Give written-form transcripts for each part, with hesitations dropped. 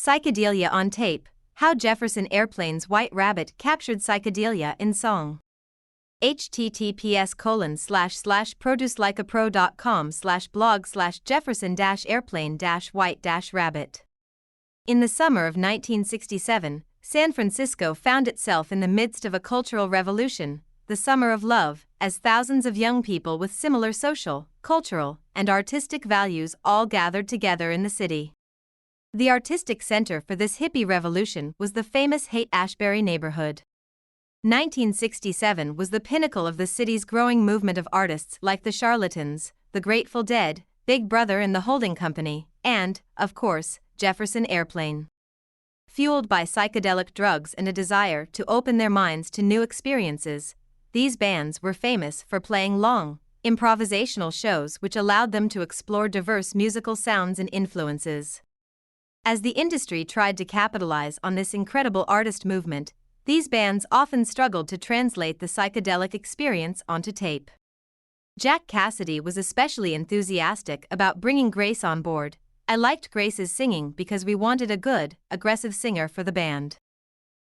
Psychedelia on tape, how Jefferson Airplane's White Rabbit captured psychedelia in song. https://producelikeapro.com/blog/Jefferson-airplane-white-rabbit. In the summer of 1967, San Francisco found itself in the midst of a cultural revolution, the Summer of Love, as thousands of young people with similar social, cultural, and artistic values all gathered together in the city. The artistic center for this hippie revolution was the famous Haight-Ashbury neighborhood. 1967 was the pinnacle of the city's growing movement of artists like the Charlatans, the Grateful Dead, Big Brother and the Holding Company, and, of course, Jefferson Airplane. Fueled by psychedelic drugs and a desire to open their minds to new experiences, these bands were famous for playing long, improvisational shows which allowed them to explore diverse musical sounds and influences. As the industry tried to capitalize on this incredible artist movement, these bands often struggled to translate the psychedelic experience onto tape. Jack Cassidy was especially enthusiastic about bringing Grace on board. "I liked Grace's singing because we wanted a good, aggressive singer for the band.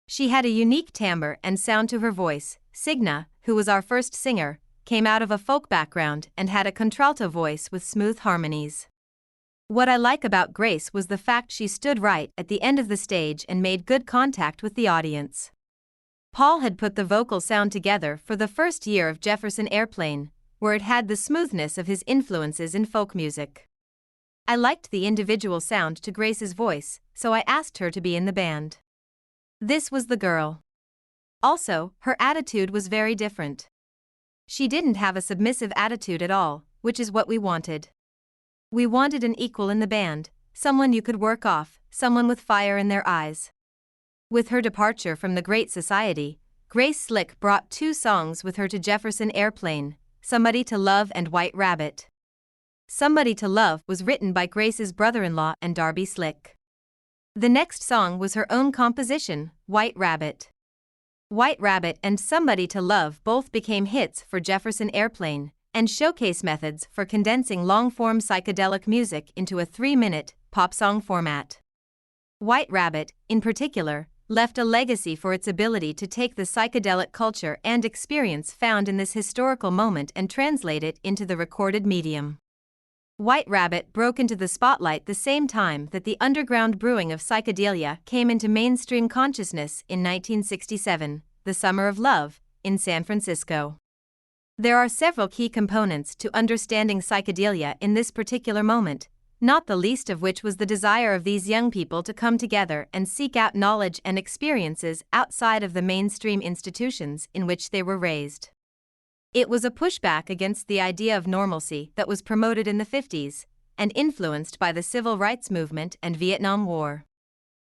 She had a unique timbre and sound to her voice." Signa, who was our first singer, came out of a folk background and had a contralto voice with smooth harmonies. "What I like about Grace was the fact she stood right at the end of the stage and made good contact with the audience." Paul had put the vocal sound together for the first year of Jefferson Airplane, where it had the smoothness of his influences in folk music. "I liked the individual sound to Grace's voice, so I asked her to be in the band." This was the girl. Also, her attitude was very different. She didn't have a submissive attitude at all, which is what we wanted. We wanted an equal in the band, someone you could work off, someone with fire in their eyes. With her departure from the Great Society, Grace Slick brought two songs with her to Jefferson Airplane, Somebody to Love and White Rabbit. Somebody to Love was written by Grace's brother-in-law and Darby Slick. The next song was her own composition, White Rabbit. White Rabbit and Somebody to Love both became hits for Jefferson Airplane, and showcase methods for condensing long-form psychedelic music into a 3-minute, pop song format. White Rabbit, in particular, left a legacy for its ability to take the psychedelic culture and experience found in this historical moment and translate it into the recorded medium. White Rabbit broke into the spotlight the same time that the underground brewing of psychedelia came into mainstream consciousness in 1967, the Summer of Love, in San Francisco. There are several key components to understanding psychedelia in this particular moment, not the least of which was the desire of these young people to come together and seek out knowledge and experiences outside of the mainstream institutions in which they were raised. It was a pushback against the idea of normalcy that was promoted in the 50s, and influenced by the civil rights movement and Vietnam War.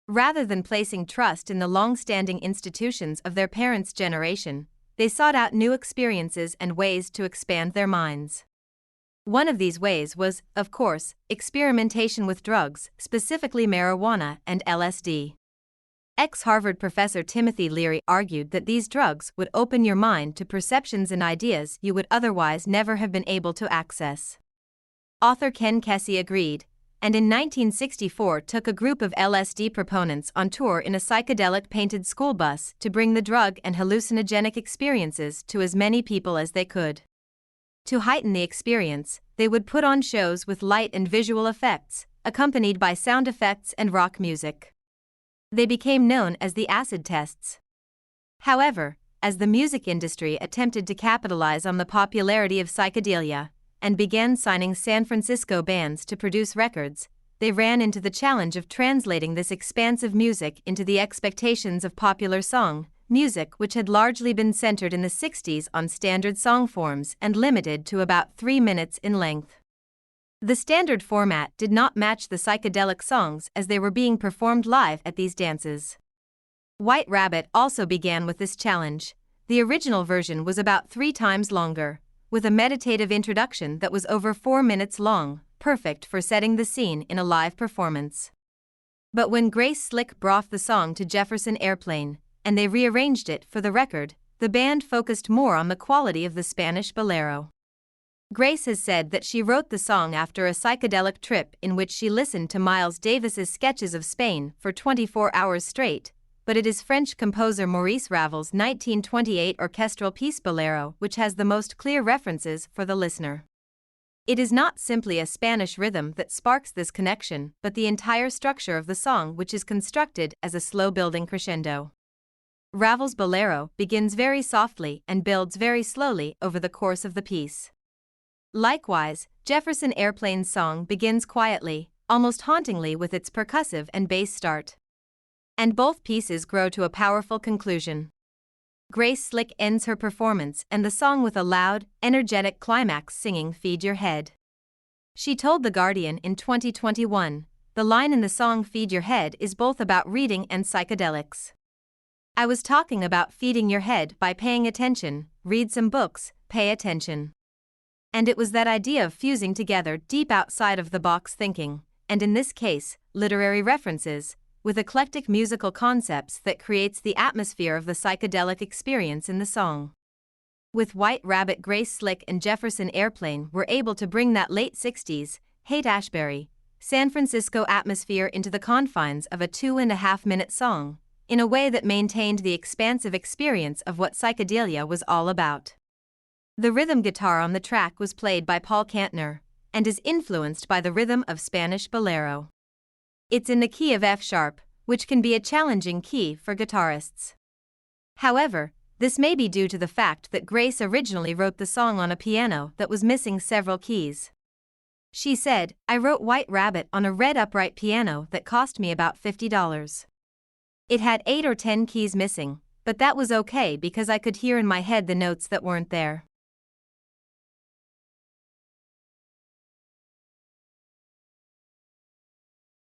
Rather than placing trust in the long-standing institutions of their parents' generation, they sought out new experiences and ways to expand their minds. One of these ways was, of course, experimentation with drugs, specifically marijuana and LSD. Ex-Harvard professor Timothy Leary argued that these drugs would open your mind to perceptions and ideas you would otherwise never have been able to access. Author Ken Kesey agreed, and in 1964 took a group of LSD proponents on tour in a psychedelic painted school bus to bring the drug and hallucinogenic experiences to as many people as they could. To heighten the experience, they would put on shows with light and visual effects, accompanied by sound effects and rock music. They became known as the acid tests. However, as the music industry attempted to capitalize on the popularity of psychedelia, and began signing San Francisco bands to produce records, they ran into the challenge of translating this expansive music into the expectations of popular song music, which had largely been centered in the 60s on standard song forms and limited to about 3 minutes in length. The standard format did not match the psychedelic songs as they were being performed live at these dances. White Rabbit also began with this challenge. The original version was about 3 times longer, with a meditative introduction that was over 4 minutes long, perfect for setting the scene in a live performance. But when Grace Slick brought the song to Jefferson Airplane, and they rearranged it for the record, the band focused more on the quality of the Spanish bolero. Grace has said that she wrote the song after a psychedelic trip in which she listened to Miles Davis's sketches of Spain for 24 hours straight, but it is French composer Maurice Ravel's 1928 orchestral piece Bolero which has the most clear references for the listener. It is not simply a Spanish rhythm that sparks this connection, but the entire structure of the song which is constructed as a slow-building crescendo. Ravel's Bolero begins very softly and builds very slowly over the course of the piece. Likewise, Jefferson Airplane's song begins quietly, almost hauntingly with its percussive and bass start. And both pieces grow to a powerful conclusion. Grace Slick ends her performance and the song with a loud, energetic climax singing Feed Your Head. She told The Guardian in 2021, the line in the song Feed Your Head is both about reading and psychedelics. I was talking about feeding your head by paying attention, read some books, pay attention. And it was that idea of fusing together deep outside of the box thinking, and in this case, literary references, with eclectic musical concepts that creates the atmosphere of the psychedelic experience in the song. With White Rabbit, Grace Slick and Jefferson Airplane were able to bring that late 60s, Haight-Ashbury, San Francisco atmosphere into the confines of a 2.5-minute song, in a way that maintained the expansive experience of what psychedelia was all about. The rhythm guitar on the track was played by Paul Kantner, and is influenced by the rhythm of Spanish bolero. It's in the key of F sharp, which can be a challenging key for guitarists. However, this may be due to the fact that Grace originally wrote the song on a piano that was missing several keys. She said, "I wrote White Rabbit on a red upright piano that cost me about $50. It had 8 or 10 keys missing, but that was okay because I could hear in my head the notes that weren't there.